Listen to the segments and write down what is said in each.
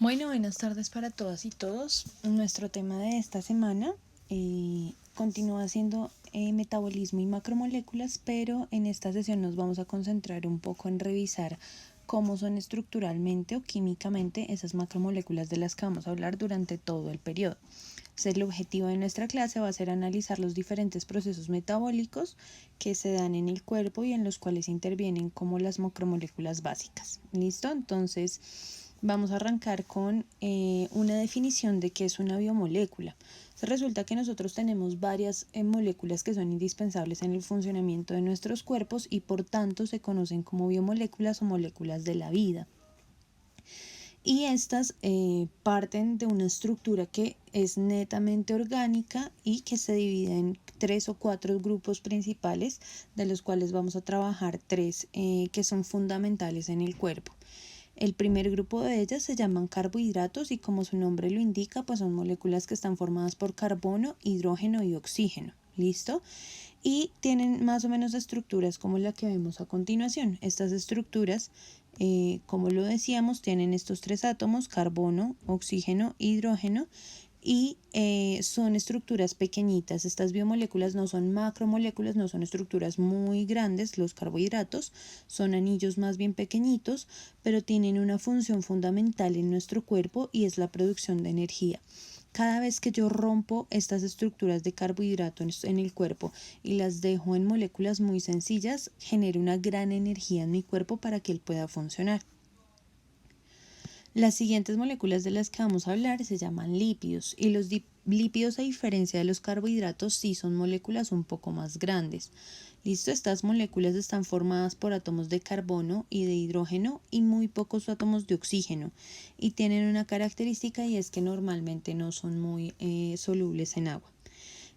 Bueno, buenas tardes para todas y todos. Nuestro tema de esta semana continúa siendo metabolismo y macromoléculas, pero en esta sesión nos vamos a concentrar un poco en revisar cómo son estructuralmente o químicamente esas macromoléculas de las que vamos a hablar durante todo el periodo. El objetivo de nuestra clase va a ser analizar los diferentes procesos metabólicos que se dan en el cuerpo y en los cuales intervienen como las macromoléculas básicas. ¿Listo? Entonces vamos a arrancar con una definición de qué es una biomolécula. Resulta que nosotros tenemos varias moléculas que son indispensables en el funcionamiento de nuestros cuerpos y por tanto se conocen como biomoléculas o moléculas de la vida. Y estas parten de una estructura que es netamente orgánica y que se divide en 3 o 4 grupos principales, de los cuales vamos a trabajar 3 que son fundamentales en el cuerpo. El primer grupo de ellas se llaman carbohidratos y como su nombre lo indica, pues son moléculas que están formadas por carbono, hidrógeno y oxígeno. ¿Listo? Y tienen más o menos estructuras como la que vemos a continuación. Estas estructuras, como lo decíamos, tienen estos 3 átomos, carbono, oxígeno, hidrógeno, y son estructuras pequeñitas. Estas biomoléculas no son macromoléculas, no son estructuras muy grandes. Los carbohidratos son anillos más bien pequeñitos, pero tienen una función fundamental en nuestro cuerpo y es la producción de energía. Cada vez que yo rompo estas estructuras de carbohidratos en el cuerpo y las dejo en moléculas muy sencillas, genero una gran energía en mi cuerpo para que él pueda funcionar. Las siguientes moléculas de las que vamos a hablar se llaman lípidos y los lípidos, a diferencia de los carbohidratos, sí son moléculas un poco más grandes. Listo, estas moléculas están formadas por átomos de carbono y de hidrógeno y muy pocos átomos de oxígeno y tienen una característica y es que normalmente no son muy solubles en agua.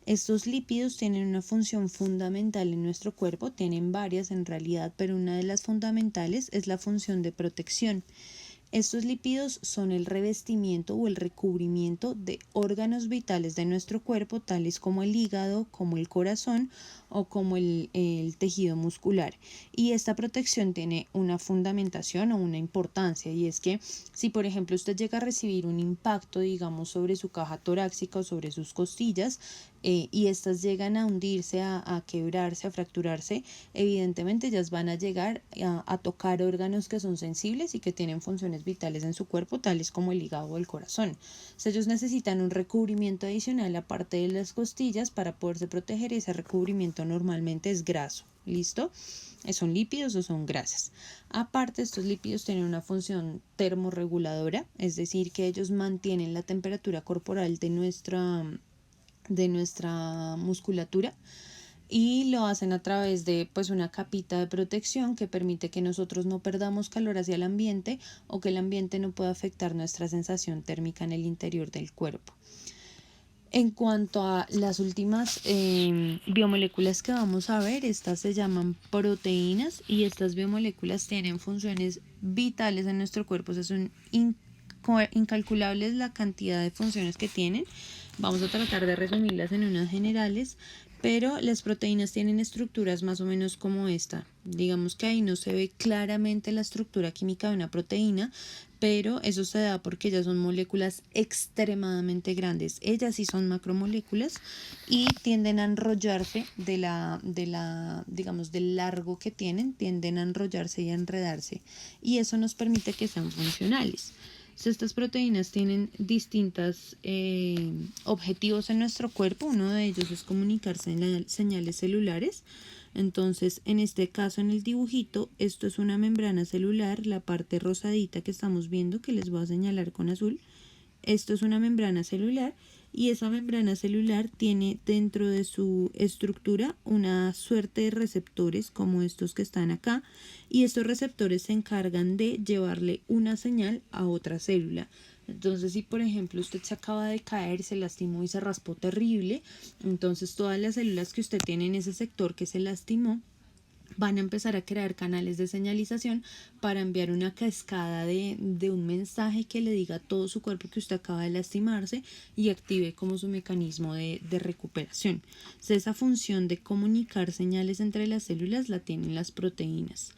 Estos lípidos tienen una función fundamental en nuestro cuerpo, tienen varias en realidad, pero una de las fundamentales es la función de protección. Estos lípidos son el revestimiento o el recubrimiento de órganos vitales de nuestro cuerpo, tales como el hígado, como el corazón o como el tejido muscular. Y esta protección tiene una fundamentación o una importancia, y es que si por ejemplo usted llega a recibir un impacto, digamos, sobre su caja torácica o sobre sus costillas, y estas llegan a hundirse, a quebrarse, a fracturarse, evidentemente ellas van a llegar a tocar órganos que son sensibles y que tienen funciones vitales en su cuerpo, tales como el hígado o el corazón. Ellos necesitan un recubrimiento adicional aparte de las costillas para poderse proteger, y ese recubrimiento normalmente es graso. ¿Listo? ¿Son lípidos o son grasas? Aparte, estos lípidos tienen una función termorreguladora, es decir, que ellos mantienen la temperatura corporal de nuestra musculatura, y lo hacen a través de una capita de protección que permite que nosotros no perdamos calor hacia el ambiente o que el ambiente no pueda afectar nuestra sensación térmica en el interior del cuerpo. En cuanto a las últimas biomoléculas que vamos a ver, estas se llaman proteínas y estas biomoléculas tienen funciones vitales en nuestro cuerpo. Son incalculables la cantidad de funciones que tienen. Vamos a tratar de resumirlas en unas generales, pero las proteínas tienen estructuras más o menos como esta. Digamos que ahí no se ve claramente la estructura química de una proteína, pero eso se da porque ellas son moléculas extremadamente grandes. Ellas sí son macromoléculas y tienden a enrollarse digamos, del largo que tienden a enrollarse y a enredarse, y eso nos permite que sean funcionales. Estas proteínas tienen distintos objetivos en nuestro cuerpo. Uno de ellos es comunicarse en señales celulares. Entonces, en este caso, en el dibujito, esto es una membrana celular, la parte rosadita que estamos viendo, que les voy a señalar con azul. Esto es una membrana celular y esa membrana celular tiene dentro de su estructura una suerte de receptores como estos que están acá, y estos receptores se encargan de llevarle una señal a otra célula. Entonces, si por ejemplo usted se acaba de caer, se lastimó y se raspó terrible, entonces todas las células que usted tiene en ese sector que se lastimó van a empezar a crear canales de señalización para enviar una cascada de un mensaje que le diga a todo su cuerpo que usted acaba de lastimarse y active como su mecanismo de recuperación. Entonces, esa función de comunicar señales entre las células la tienen las proteínas.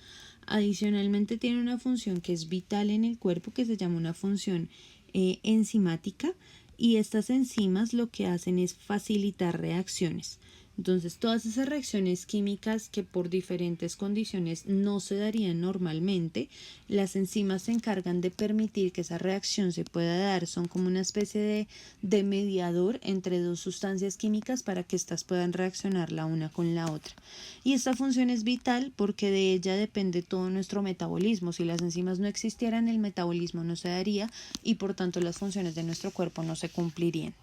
Adicionalmente tiene una función que es vital en el cuerpo que se llama una función enzimática, y estas enzimas lo que hacen es facilitar reacciones. Entonces, todas esas reacciones químicas que por diferentes condiciones no se darían normalmente, las enzimas se encargan de permitir que esa reacción se pueda dar. Son como una especie de mediador entre dos sustancias químicas para que éstas puedan reaccionar la una con la otra. Y esta función es vital porque de ella depende todo nuestro metabolismo. Si las enzimas no existieran, el metabolismo no se daría y por tanto las funciones de nuestro cuerpo no se cumplirían.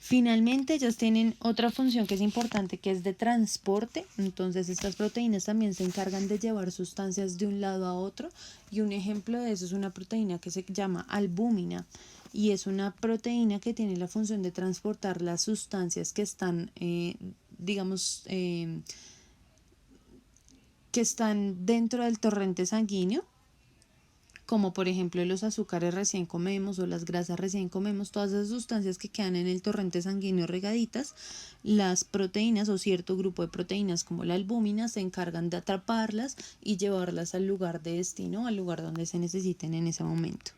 Finalmente, ellas tienen otra función que es importante, que es de transporte. Entonces, estas proteínas también se encargan de llevar sustancias de un lado a otro. Y un ejemplo de eso es una proteína que se llama albúmina. Y es una proteína que tiene la función de transportar las sustancias que están, que están dentro del torrente sanguíneo, como por ejemplo los azúcares recién comemos o las grasas recién comemos, todas esas sustancias que quedan en el torrente sanguíneo regaditas, las proteínas o cierto grupo de proteínas como la albúmina se encargan de atraparlas y llevarlas al lugar de destino, al lugar donde se necesiten en ese momento.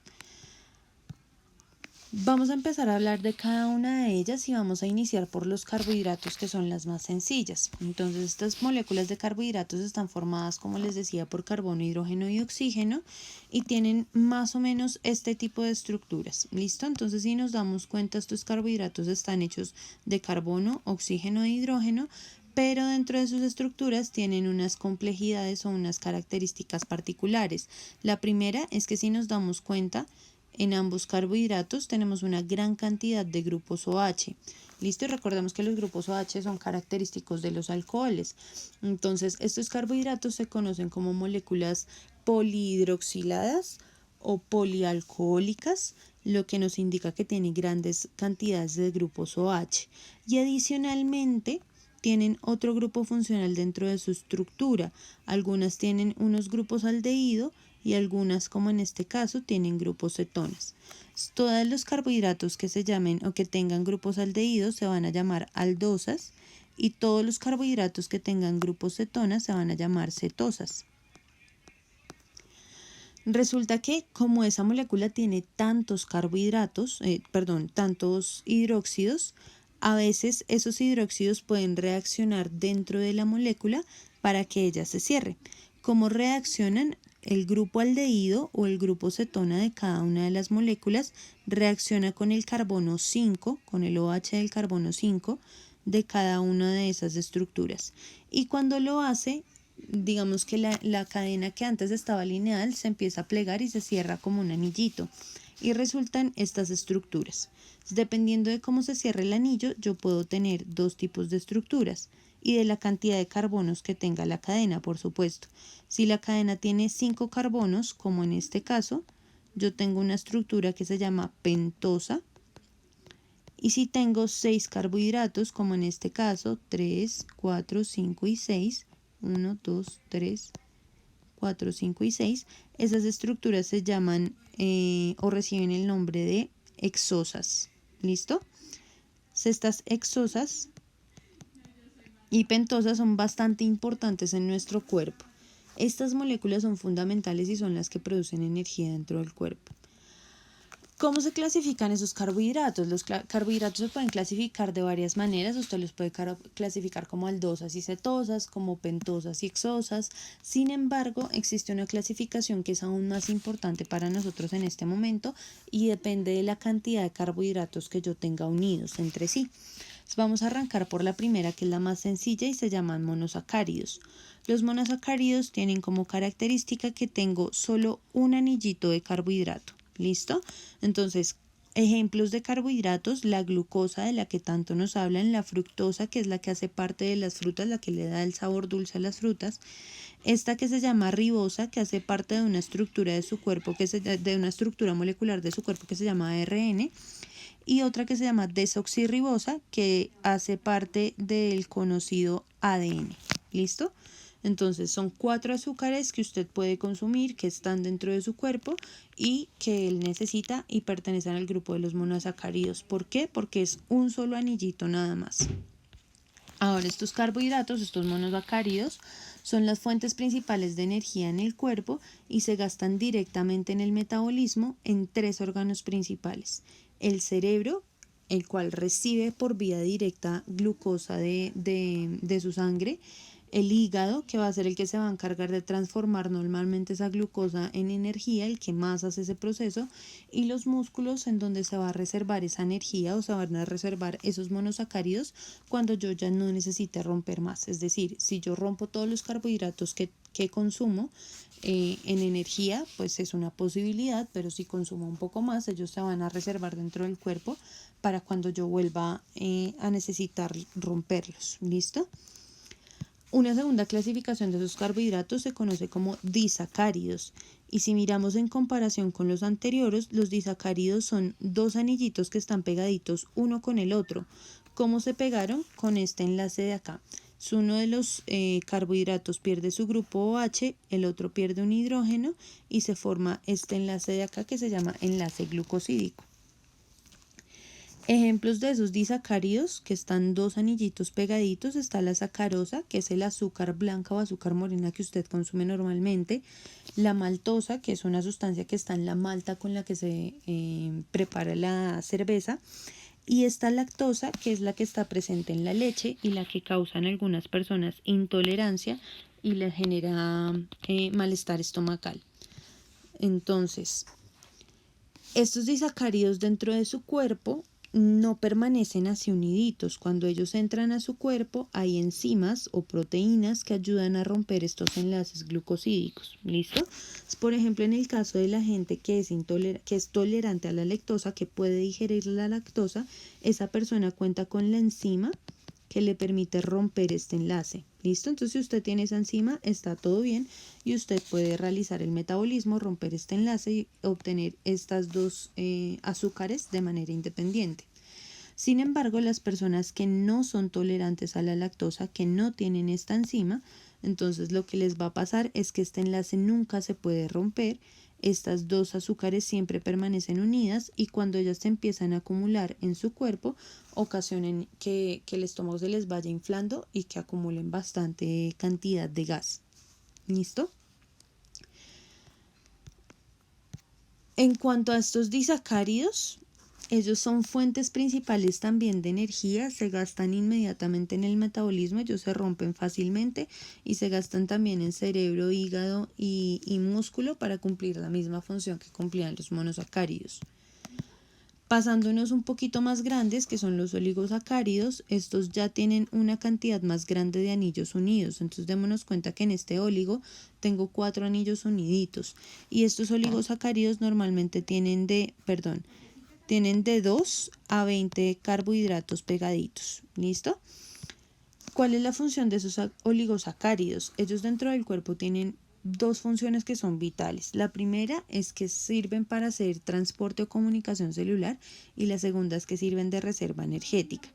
Vamos a empezar a hablar de cada una de ellas y vamos a iniciar por los carbohidratos, que son las más sencillas. Entonces, estas moléculas de carbohidratos están formadas, como les decía, por carbono, hidrógeno y oxígeno y tienen más o menos este tipo de estructuras. ¿Listo? Entonces, si nos damos cuenta, estos carbohidratos están hechos de carbono, oxígeno e hidrógeno, pero dentro de sus estructuras tienen unas complejidades o unas características particulares. La primera es que si nos damos cuenta, en ambos carbohidratos tenemos una gran cantidad de grupos OH. Listo, y recordemos que los grupos OH son característicos de los alcoholes. Entonces, estos carbohidratos se conocen como moléculas polihidroxiladas o polialcohólicas, lo que nos indica que tienen grandes cantidades de grupos OH. Y adicionalmente, tienen otro grupo funcional dentro de su estructura. Algunas tienen unos grupos aldehído y algunas, como en este caso, tienen grupos cetonas. Todos los carbohidratos que se llamen o que tengan grupos aldehídos se van a llamar aldosas y todos los carbohidratos que tengan grupos cetonas se van a llamar cetosas. Resulta que como esa molécula tiene tantos tantos hidróxidos, a veces esos hidróxidos pueden reaccionar dentro de la molécula para que ella se cierre. ¿Cómo reaccionan? El grupo aldehído o el grupo cetona de cada una de las moléculas reacciona con el carbono 5, con el OH del carbono 5 de cada una de esas estructuras. Y cuando lo hace, digamos que la cadena que antes estaba lineal se empieza a plegar y se cierra como un anillito y resultan estas estructuras. Dependiendo de cómo se cierre el anillo, yo puedo tener dos tipos de estructuras y de la cantidad de carbonos que tenga la cadena, por supuesto. Si la cadena tiene 5 carbonos, como en este caso, yo tengo una estructura que se llama pentosa. Y si tengo 6 carbohidratos, como en este caso, 3, 4, 5 y 6, 1, 2, 3, 4, 5 y 6, esas estructuras se llaman o reciben el nombre de hexosas. ¿Listo? Estas hexosas y pentosas son bastante importantes en nuestro cuerpo. Estas moléculas son fundamentales y son las que producen energía dentro del cuerpo. ¿Cómo se clasifican esos carbohidratos? Los carbohidratos se pueden clasificar de varias maneras. Usted los puede clasificar como aldosas y cetosas, como pentosas y hexosas. Sin embargo, existe una clasificación que es aún más importante para nosotros en este momento y depende de la cantidad de carbohidratos que yo tenga unidos entre sí. Vamos a arrancar por la primera, que es la más sencilla y se llaman monosacáridos. Los monosacáridos tienen como característica que tengo solo un anillito de carbohidrato. ¿Listo? Entonces, ejemplos de carbohidratos: la glucosa, de la que tanto nos hablan, la fructosa, que es la que hace parte de las frutas, la que le da el sabor dulce a las frutas, esta que se llama ribosa, que hace parte de una estructura de su cuerpo, de una estructura molecular de su cuerpo que se llama ARN, y otra que se llama desoxirribosa, que hace parte del conocido ADN. ¿Listo? Entonces son 4 azúcares que usted puede consumir, que están dentro de su cuerpo y que él necesita y pertenecen al grupo de los monosacáridos. ¿Por qué? Porque es un solo anillito nada más. Ahora, estos carbohidratos, estos monosacáridos, son las fuentes principales de energía en el cuerpo y se gastan directamente en el metabolismo en tres órganos principales. El cerebro, el cual recibe por vía directa glucosa de su sangre. El hígado, que va a ser el que se va a encargar de transformar normalmente esa glucosa en energía, el que más hace ese proceso, y los músculos, en donde se va a reservar esa energía o se van a reservar esos monosacáridos cuando yo ya no necesite romper más. Es decir, si yo rompo todos los carbohidratos que consumo en energía, pues es una posibilidad, pero si consumo un poco más, ellos se van a reservar dentro del cuerpo para cuando yo vuelva a necesitar romperlos. ¿Listo? Una segunda clasificación de esos carbohidratos se conoce como disacáridos. Y si miramos en comparación con los anteriores, los disacáridos son dos anillitos que están pegaditos uno con el otro. ¿Cómo se pegaron? Con este enlace de acá. Si uno de los carbohidratos pierde su grupo OH, el otro pierde un hidrógeno y se forma este enlace de acá que se llama enlace glucosídico. Ejemplos de esos disacáridos, que están dos anillitos pegaditos, está la sacarosa, que es el azúcar blanca o azúcar morena que usted consume normalmente, la maltosa, que es una sustancia que está en la malta con la que se prepara la cerveza, y esta lactosa, que es la que está presente en la leche y la que causa en algunas personas intolerancia y le genera malestar estomacal. Entonces, estos disacáridos dentro de su cuerpo no permanecen así uniditos. Cuando ellos entran a su cuerpo hay enzimas o proteínas que ayudan a romper estos enlaces glucosídicos. ¿Listo? Por ejemplo, en el caso de la gente que es tolerante a la lactosa, que puede digerir la lactosa, esa persona cuenta con la enzima que le permite romper este enlace. ¿Listo? Entonces, si usted tiene esa enzima, está todo bien y usted puede realizar el metabolismo, romper este enlace y obtener estas dos azúcares de manera independiente. Sin embargo, las personas que no son tolerantes a la lactosa, que no tienen esta enzima, entonces lo que les va a pasar es que este enlace nunca se puede romper. Estas dos azúcares siempre permanecen unidas y cuando ellas se empiezan a acumular en su cuerpo, ocasionan que el estómago se les vaya inflando y que acumulen bastante cantidad de gas. ¿Listo? En cuanto a estos disacáridos, ellos son fuentes principales también de energía, se gastan inmediatamente en el metabolismo, ellos se rompen fácilmente y se gastan también en cerebro, hígado y músculo para cumplir la misma función que cumplían los monosacáridos. Pasándonos un poquito más grandes, que son los oligosacáridos, estos ya tienen una cantidad más grande de anillos unidos. Entonces démonos cuenta que en este oligo tengo 4 anillos uniditos y estos oligosacáridos normalmente tienen de 2 a 20 carbohidratos pegaditos. ¿Listo? ¿Cuál es la función de esos oligosacáridos? Ellos dentro del cuerpo tienen dos funciones que son vitales. La primera es que sirven para hacer transporte o comunicación celular y la segunda es que sirven de reserva energética.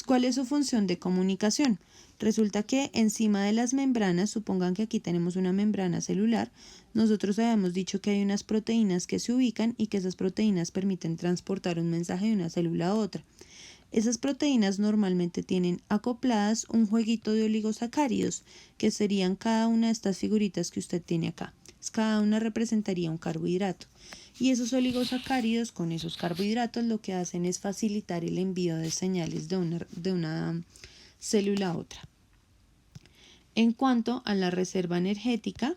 ¿Cuál es su función de comunicación? Resulta que encima de las membranas, supongan que aquí tenemos una membrana celular, nosotros habíamos dicho que hay unas proteínas que se ubican y que esas proteínas permiten transportar un mensaje de una célula a otra. Esas proteínas normalmente tienen acopladas un jueguito de oligosacáridos, que serían cada una de estas figuritas que usted tiene acá. Cada una representaría un carbohidrato. Y esos oligosacáridos con esos carbohidratos lo que hacen es facilitar el envío de señales de una célula a otra. En cuanto a la reserva energética,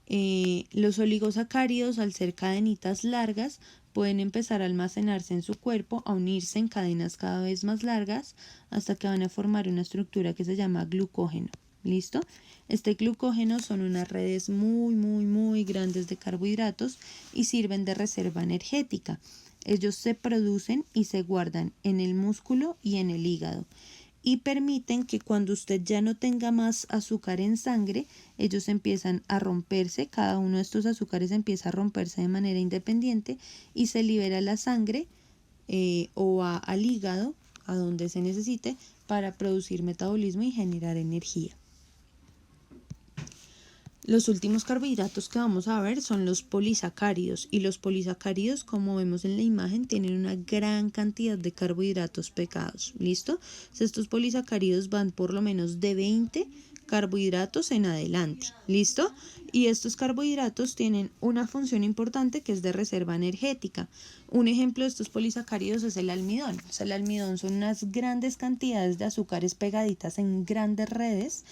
los oligosacáridos, al ser cadenitas largas, pueden empezar a almacenarse en su cuerpo, a unirse en cadenas cada vez más largas, hasta que van a formar una estructura que se llama glucógeno. ¿Listo? Este glucógeno son unas redes muy grandes de carbohidratos y sirven de reserva energética. Ellos se producen y se guardan en el músculo y en el hígado y permiten que cuando usted ya no tenga más azúcar en sangre, ellos empiezan a romperse, cada uno de estos azúcares empieza a romperse de manera independiente y se libera la sangre al hígado, a donde se necesite, para producir metabolismo y generar energía. Los últimos carbohidratos que vamos a ver son los polisacáridos, y los polisacáridos, como vemos en la imagen, tienen una gran cantidad de carbohidratos pesados. ¿Listo? Estos polisacáridos van por lo menos de 20 carbohidratos en adelante. ¿Listo? Y estos carbohidratos tienen una función importante, que es de reserva energética. Un ejemplo de estos polisacáridos es el almidón. O sea, el almidón son unas grandes cantidades de azúcares pegaditas en grandes redes,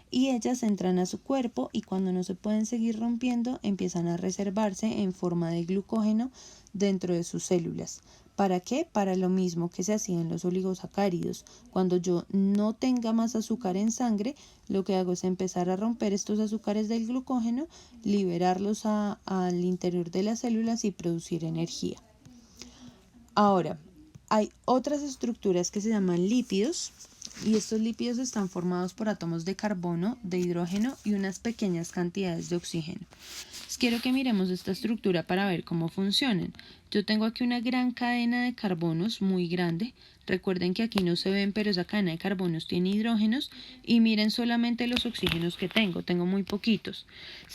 y ellas entran a su cuerpo, y cuando no se pueden seguir rompiendo, empiezan a reservarse en forma de glucógeno dentro de sus células. ¿Para qué? Para lo mismo que se hacía en los oligosacáridos. Cuando yo no tenga más azúcar en sangre, lo que hago es empezar a romper estos azúcares del glucógeno, liberarlos al interior de las células y producir energía. Ahora, hay otras estructuras que se llaman lípidos, y estos lípidos están formados por átomos de carbono, de hidrógeno y unas pequeñas cantidades de oxígeno. Quiero que miremos esta estructura para ver cómo funcionan. Yo tengo aquí una gran cadena de carbonos muy grande. Recuerden que aquí no se ven, pero esa cadena de carbonos tiene hidrógenos, y miren solamente los oxígenos que tengo muy poquitos.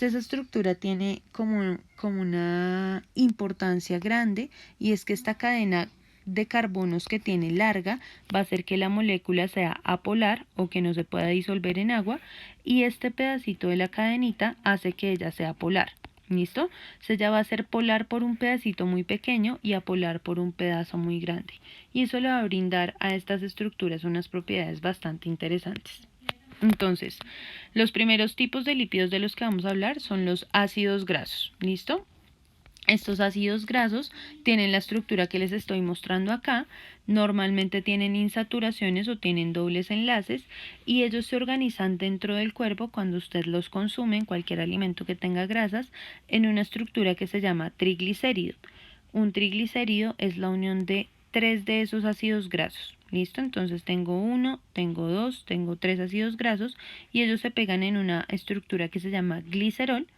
Esa estructura tiene como una importancia grande, y es que esta cadena de carbonos que tiene larga va a hacer que la molécula sea apolar, o que no se pueda disolver en agua, y este pedacito de la cadenita hace que ella sea polar. ¿Listo? Ella va a ser polar por un pedacito muy pequeño y apolar por un pedazo muy grande. Y eso le va a brindar a estas estructuras unas propiedades bastante interesantes. Entonces, los primeros tipos de lípidos de los que vamos a hablar son los ácidos grasos. ¿Listo? Estos ácidos grasos tienen la estructura que les estoy mostrando acá. Normalmente tienen insaturaciones o tienen dobles enlaces, y ellos se organizan dentro del cuerpo cuando usted los consume en cualquier alimento que tenga grasas, en una estructura que se llama triglicérido. Un triglicérido es la unión de 3 de esos ácidos grasos. ¿Listo? Entonces tengo 1, tengo 2, tengo 3 ácidos grasos, y ellos se pegan en una estructura que se llama glicerol.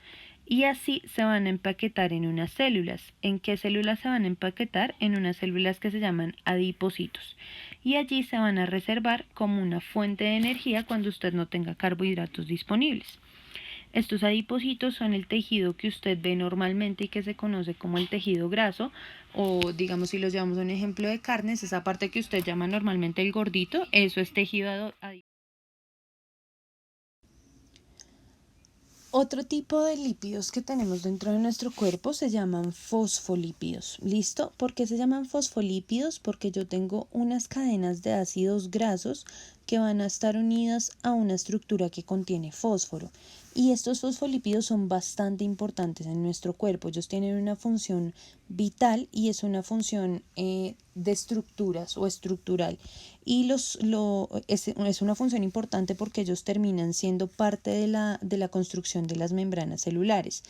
Y así se van a empaquetar en unas células. ¿En qué células se van a empaquetar? En unas células que se llaman adipocitos. Y allí se van a reservar como una fuente de energía cuando usted no tenga carbohidratos disponibles. Estos adipocitos son el tejido que usted ve normalmente y que se conoce como el tejido graso, o digamos, si los llevamos a un ejemplo de carnes, esa parte que usted llama normalmente el gordito, eso es tejido adiposo. Otro tipo de lípidos que tenemos dentro de nuestro cuerpo se llaman fosfolípidos. ¿Listo? ¿Por qué se llaman fosfolípidos? Porque yo tengo unas cadenas de ácidos grasos que van a estar unidas a una estructura que contiene fósforo. Y estos fosfolípidos son bastante importantes en nuestro cuerpo. Ellos tienen una función vital, y es una función de estructuras o estructural. Y es una función importante porque ellos terminan siendo parte de la construcción de las membranas celulares.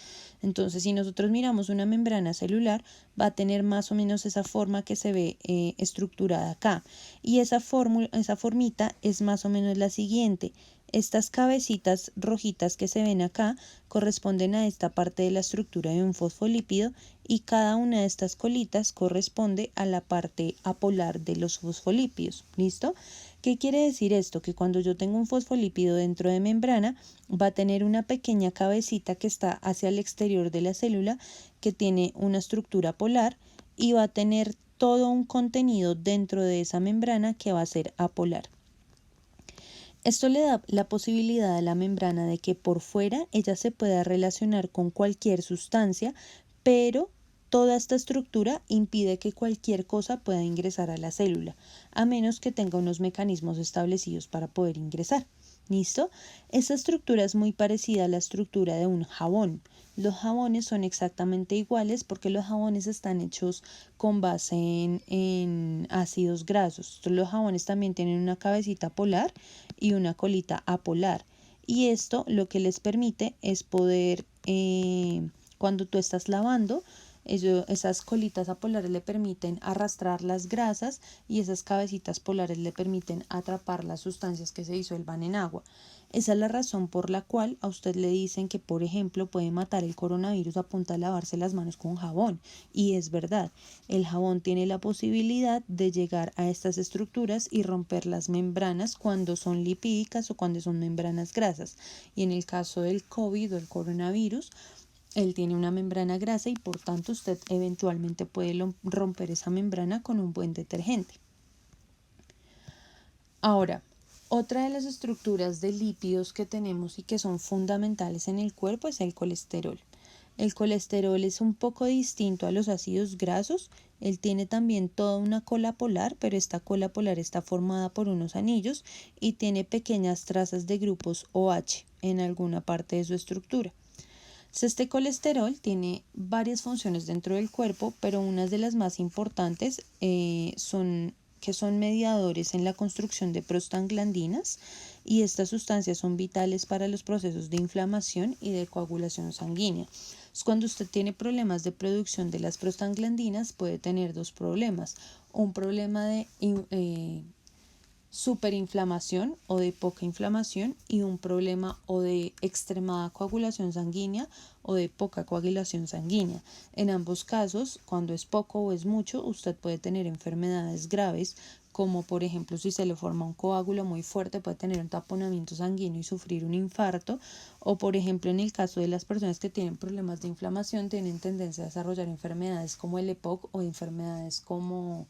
Entonces, si nosotros miramos una membrana celular, va a tener más o menos esa forma que se ve estructurada acá. Y esa formita es más o menos la siguiente. Estas cabecitas rojitas que se ven acá corresponden a esta parte de la estructura de un fosfolípido, y cada una de estas colitas corresponde a la parte apolar de los fosfolípidos. ¿Listo? ¿Qué quiere decir esto? Que cuando yo tengo un fosfolípido dentro de membrana, va a tener una pequeña cabecita que está hacia el exterior de la célula, que tiene una estructura polar, y va a tener todo un contenido dentro de esa membrana que va a ser apolar. Esto le da la posibilidad a la membrana de que por fuera ella se pueda relacionar con cualquier sustancia, pero toda esta estructura impide que cualquier cosa pueda ingresar a la célula, a menos que tenga unos mecanismos establecidos para poder ingresar. ¿Listo? Esta estructura es muy parecida a la estructura de un jabón. Los jabones son exactamente iguales porque los jabones están hechos con base en ácidos grasos. Los jabones también tienen una cabecita polar y una colita apolar. Y esto lo que les permite es poder, cuando tú estás lavando, esas colitas apolares le permiten arrastrar las grasas, y esas cabecitas polares le permiten atrapar las sustancias que se disuelvan en agua. Esa es la razón por la cual a usted le dicen que, por ejemplo, puede matar el coronavirus a punta de lavarse las manos con jabón. Y es verdad, el jabón tiene la posibilidad de llegar a estas estructuras y romper las membranas cuando son lipídicas o cuando son membranas grasas. Y en el caso del COVID o el coronavirus, él tiene una membrana grasa y por tanto usted eventualmente puede romper esa membrana con un buen detergente. Ahora, otra de las estructuras de lípidos que tenemos y que son fundamentales en el cuerpo es el colesterol. El colesterol es un poco distinto a los ácidos grasos. Él tiene también toda una cola polar, pero esta cola polar está formada por unos anillos y tiene pequeñas trazas de grupos OH en alguna parte de su estructura. Este colesterol tiene varias funciones dentro del cuerpo, pero unas de las más importantes son mediadores en la construcción de prostaglandinas, y estas sustancias son vitales para los procesos de inflamación y de coagulación sanguínea. Cuando usted tiene problemas de producción de las prostaglandinas, puede tener dos problemas: un problema de superinflamación o de poca inflamación, y un problema o de extremada coagulación sanguínea o de poca coagulación sanguínea. En ambos casos, cuando es poco o es mucho, usted puede tener enfermedades graves, como por ejemplo si se le forma un coágulo muy fuerte, puede tener un taponamiento sanguíneo y sufrir un infarto, o por ejemplo en el caso de las personas que tienen problemas de inflamación, tienen tendencia a desarrollar enfermedades como el EPOC o enfermedades como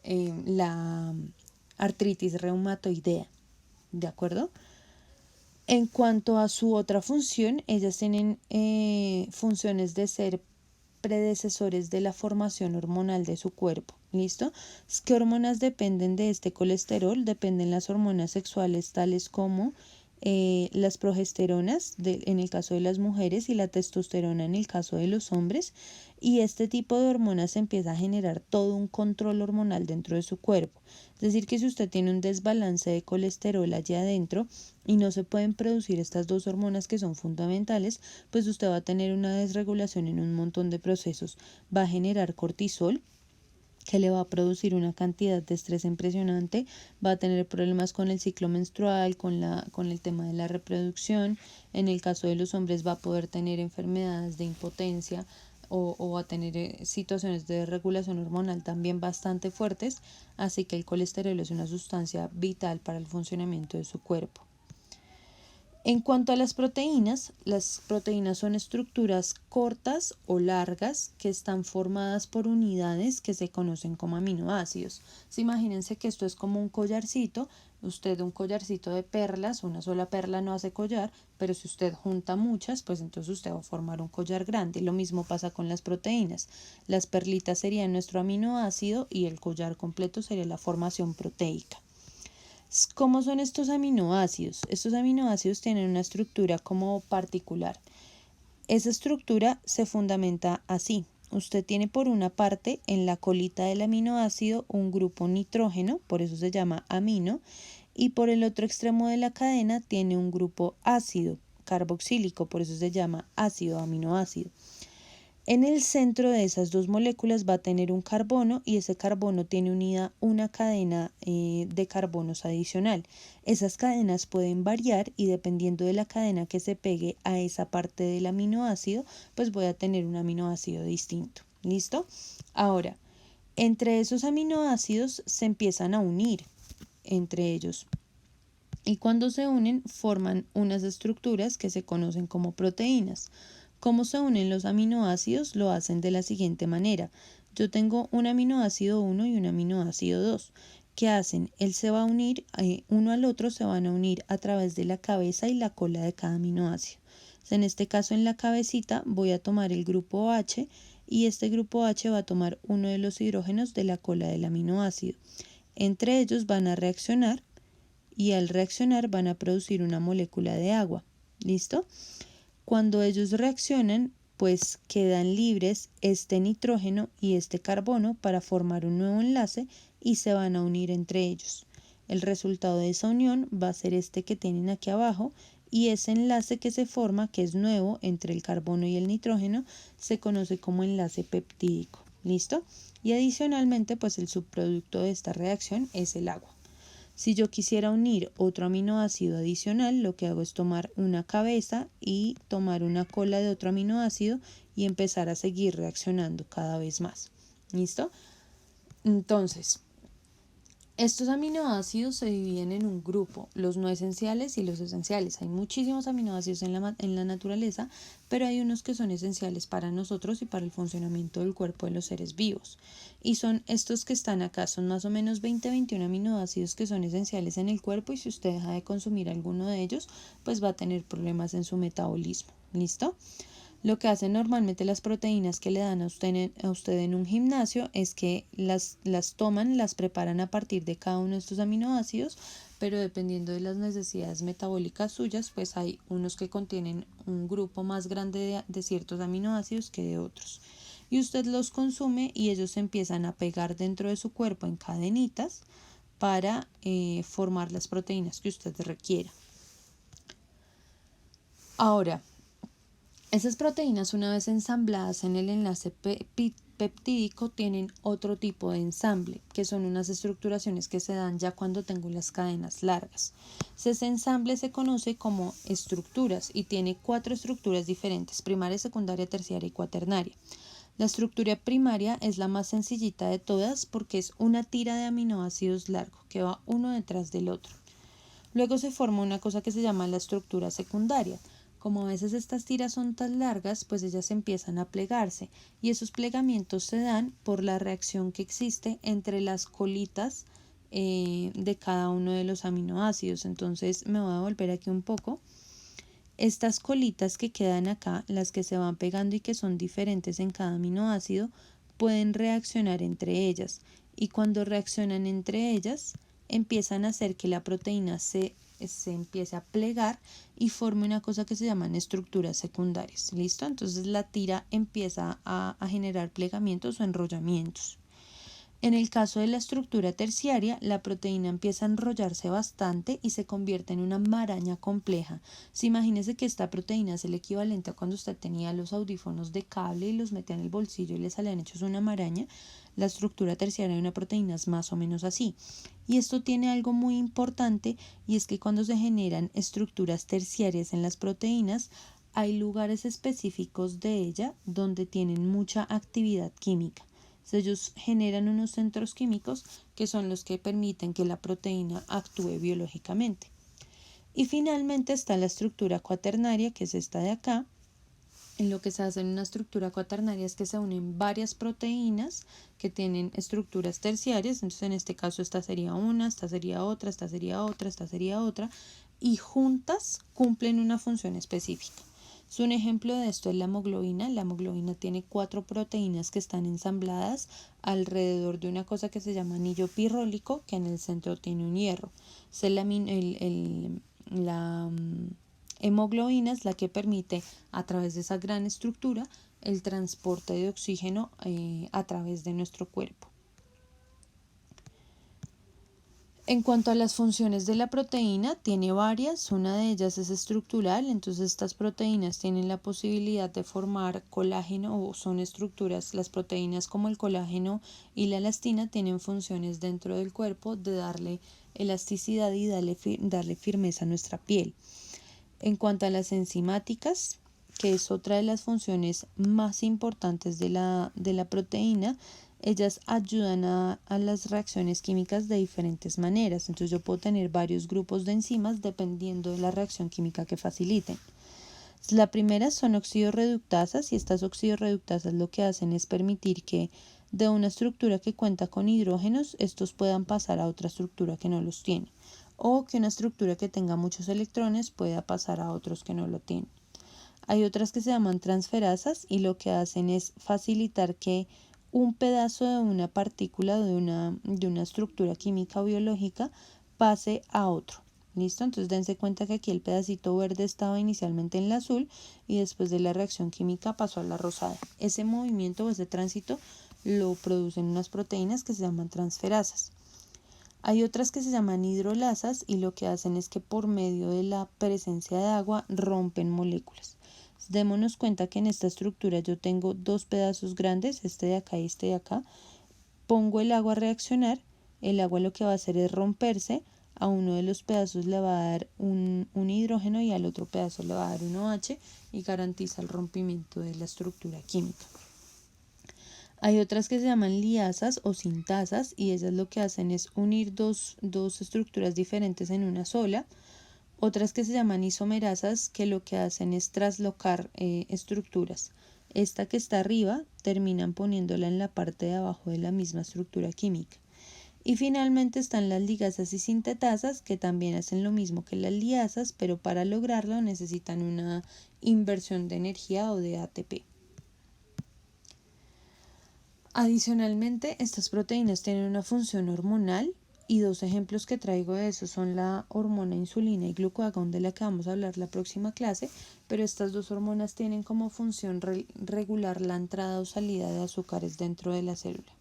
la artritis reumatoidea, ¿de acuerdo? En cuanto a su otra función, ellas tienen funciones de ser predecesores de la formación hormonal de su cuerpo. ¿Listo? ¿Qué hormonas dependen de este colesterol? Dependen las hormonas sexuales tales como las progesteronas en el caso de las mujeres y la testosterona en el caso de los hombres, y este tipo de hormonas empieza a generar todo un control hormonal dentro de su cuerpo. Es decir, que si usted tiene un desbalance de colesterol allá adentro y no se pueden producir estas dos hormonas que son fundamentales, pues usted va a tener una desregulación en un montón de procesos. Va a generar cortisol, que le va a producir una cantidad de estrés impresionante, va a tener problemas con el ciclo menstrual, con el tema de la reproducción. En el caso de los hombres va a poder tener enfermedades de impotencia o a tener situaciones de regulación hormonal también bastante fuertes, así que el colesterol es una sustancia vital para el funcionamiento de su cuerpo. En cuanto a las proteínas son estructuras cortas o largas que están formadas por unidades que se conocen como aminoácidos. Imagínense que esto es como un collarcito. Un collarcito de perlas, una sola perla no hace collar, pero si usted junta muchas, pues entonces usted va a formar un collar grande. Lo mismo pasa con las proteínas. Las perlitas serían nuestro aminoácido y el collar completo sería la formación proteica. ¿Cómo son estos aminoácidos? Estos aminoácidos tienen una estructura como particular. Esa estructura se fundamenta así. Usted tiene por una parte en la colita del aminoácido un grupo nitrógeno, por eso se llama amino, y por el otro extremo de la cadena tiene un grupo ácido carboxílico, por eso se llama ácido aminoácido. En el centro de esas dos moléculas va a tener un carbono, y ese carbono tiene unida una cadena de carbonos adicional. Esas cadenas pueden variar y dependiendo de la cadena que se pegue a esa parte del aminoácido, pues voy a tener un aminoácido distinto. ¿Listo? Ahora, entre esos aminoácidos se empiezan a unir entre ellos. Y cuando se unen forman unas estructuras que se conocen como proteínas. ¿Cómo se unen los aminoácidos? Lo hacen de la siguiente manera. Yo tengo un aminoácido 1 y un aminoácido 2. ¿Qué hacen? Él se va a unir, uno al otro se van a unir a través de la cabeza y la cola de cada aminoácido. En este caso, en la cabecita voy a tomar el grupo H, y este grupo H va a tomar uno de los hidrógenos de la cola del aminoácido. Entre ellos van a reaccionar y al reaccionar van a producir una molécula de agua. ¿Listo? Cuando ellos reaccionan, pues quedan libres este nitrógeno y este carbono para formar un nuevo enlace y se van a unir entre ellos. El resultado de esa unión va a ser este que tienen aquí abajo, y ese enlace que se forma, que es nuevo entre el carbono y el nitrógeno, se conoce como enlace peptídico. ¿Listo? Y adicionalmente, pues el subproducto de esta reacción es el agua. Si yo quisiera unir otro aminoácido adicional, lo que hago es tomar una cabeza y tomar una cola de otro aminoácido y empezar a seguir reaccionando cada vez más. ¿Listo? Entonces, estos aminoácidos se dividen en un grupo, los no esenciales y los esenciales. Hay muchísimos aminoácidos en la naturaleza, pero hay unos que son esenciales para nosotros y para el funcionamiento del cuerpo de los seres vivos. Y son estos que están acá, son más o menos 20-21 aminoácidos que son esenciales en el cuerpo, y si usted deja de consumir alguno de ellos, pues va a tener problemas en su metabolismo. ¿Listo? Lo que hacen normalmente las proteínas que le dan a usted en un gimnasio es que las toman, las preparan a partir de cada uno de estos aminoácidos, pero dependiendo de las necesidades metabólicas suyas, pues hay unos que contienen un grupo más grande de ciertos aminoácidos que de otros. Y usted los consume y ellos se empiezan a pegar dentro de su cuerpo en cadenitas para formar las proteínas que usted requiera. Ahora, esas proteínas, una vez ensambladas en el enlace peptídico, tienen otro tipo de ensamble, que son unas estructuraciones que se dan ya cuando tengo las cadenas largas. Ese ensamble se conoce como estructuras y tiene 4 estructuras diferentes: primaria, secundaria, terciaria y cuaternaria. La estructura primaria es la más sencillita de todas porque es una tira de aminoácidos largo que va uno detrás del otro. Luego se forma una cosa que se llama la estructura secundaria. Como a veces estas tiras son tan largas, pues ellas empiezan a plegarse, y esos plegamientos se dan por la reacción que existe entre las colitas de cada uno de los aminoácidos. Entonces me voy a volver aquí un poco. Estas colitas que quedan acá, las que se van pegando y que son diferentes en cada aminoácido, pueden reaccionar entre ellas, y cuando reaccionan entre ellas empiezan a hacer que la proteína se empiece a plegar y forme una cosa que se llaman estructuras secundarias. ¿Listo? Entonces la tira empieza a generar plegamientos o enrollamientos. En el caso de la estructura terciaria, la proteína empieza a enrollarse bastante y se convierte en una maraña compleja. Si imagínese que esta proteína es el equivalente a cuando usted tenía los audífonos de cable y los metía en el bolsillo y le salían hechos una maraña. La estructura terciaria de una proteína es más o menos así. Y esto tiene algo muy importante, y es que cuando se generan estructuras terciarias en las proteínas, hay lugares específicos de ella donde tienen mucha actividad química. Ellos generan unos centros químicos que son los que permiten que la proteína actúe biológicamente. Y finalmente está la estructura cuaternaria, que es esta de acá. En lo que se hace en una estructura cuaternaria es que se unen varias proteínas que tienen estructuras terciarias. Entonces en este caso esta sería una, esta sería otra, esta sería otra, esta sería otra, y juntas cumplen una función específica. Un ejemplo de esto es la hemoglobina. La hemoglobina tiene 4 proteínas que están ensambladas alrededor de una cosa que se llama anillo pirrólico, que en el centro tiene un hierro. La hemoglobina es la que permite, a través de esa gran estructura, el transporte de oxígeno a través de nuestro cuerpo. En cuanto a las funciones de la proteína, tiene varias. Una de ellas es estructural. Entonces estas proteínas tienen la posibilidad de formar colágeno, o son estructuras. Las proteínas como el colágeno y la elastina tienen funciones dentro del cuerpo de darle elasticidad y darle firmeza a nuestra piel. En cuanto a las enzimáticas, que es otra de las funciones más importantes de la proteína, ellas ayudan a las reacciones químicas de diferentes maneras. Entonces yo puedo tener varios grupos de enzimas dependiendo de la reacción química que faciliten. La primera son oxidorreductasas, y estas oxidorreductasas lo que hacen es permitir que de una estructura que cuenta con hidrógenos, estos puedan pasar a otra estructura que no los tiene, o que una estructura que tenga muchos electrones pueda pasar a otros que no lo tienen. Hay otras que se llaman transferasas, y lo que hacen es facilitar que un pedazo de una partícula de una estructura química o biológica pase a otro. ¿Listo? Entonces dense cuenta que aquí el pedacito verde estaba inicialmente en la azul y después de la reacción química pasó a la rosada. Ese movimiento o ese tránsito lo producen unas proteínas que se llaman transferasas. Hay otras que se llaman hidrolasas, y lo que hacen es que por medio de la presencia de agua rompen moléculas. Démonos cuenta que en esta estructura yo tengo 2 pedazos grandes, este de acá y este de acá. Pongo el agua a reaccionar, el agua lo que va a hacer es romperse, A uno de los pedazos le va a dar un hidrógeno y al otro pedazo le va a dar un OH y garantiza el rompimiento de la estructura química. Hay otras que se llaman liasas o sintasas y esas lo que hacen es unir dos estructuras diferentes en una sola. Otras que se llaman isomerasas que lo que hacen es traslocar estructuras. Esta que está arriba terminan poniéndola en la parte de abajo de la misma estructura química. Y finalmente están las ligasas y sintetasas que también hacen lo mismo que las liasas, pero para lograrlo necesitan una inversión de energía o de ATP. Adicionalmente, estas proteínas tienen una función hormonal y dos ejemplos que traigo de eso son la hormona insulina y glucagón de la que vamos a hablar la próxima clase, pero estas dos hormonas tienen como función regular la entrada o salida de azúcares dentro de la célula.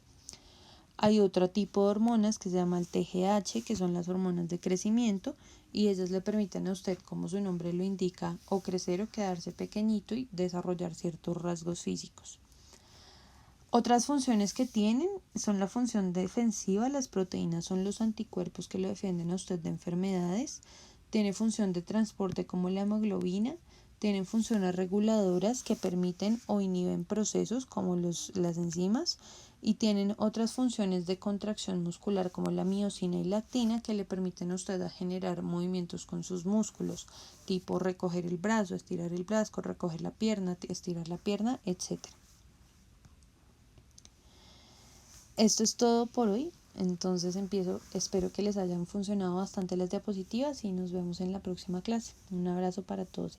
Hay otro tipo de hormonas que se llama el TGH, que son las hormonas de crecimiento, y ellas le permiten a usted, como su nombre lo indica, o crecer o quedarse pequeñito y desarrollar ciertos rasgos físicos. Otras funciones que tienen son la función defensiva. Las proteínas son los anticuerpos que lo defienden a usted de enfermedades. Tiene función de transporte como la hemoglobina. Tienen funciones reguladoras que permiten o inhiben procesos como las enzimas. Y tienen otras funciones de contracción muscular como la miosina y la actina que le permiten a usted a generar movimientos con sus músculos, tipo recoger el brazo, estirar el brazo, recoger la pierna, estirar la pierna, etc. Esto es todo por hoy, entonces espero que les hayan funcionado bastante las diapositivas y nos vemos en la próxima clase. Un abrazo para todos.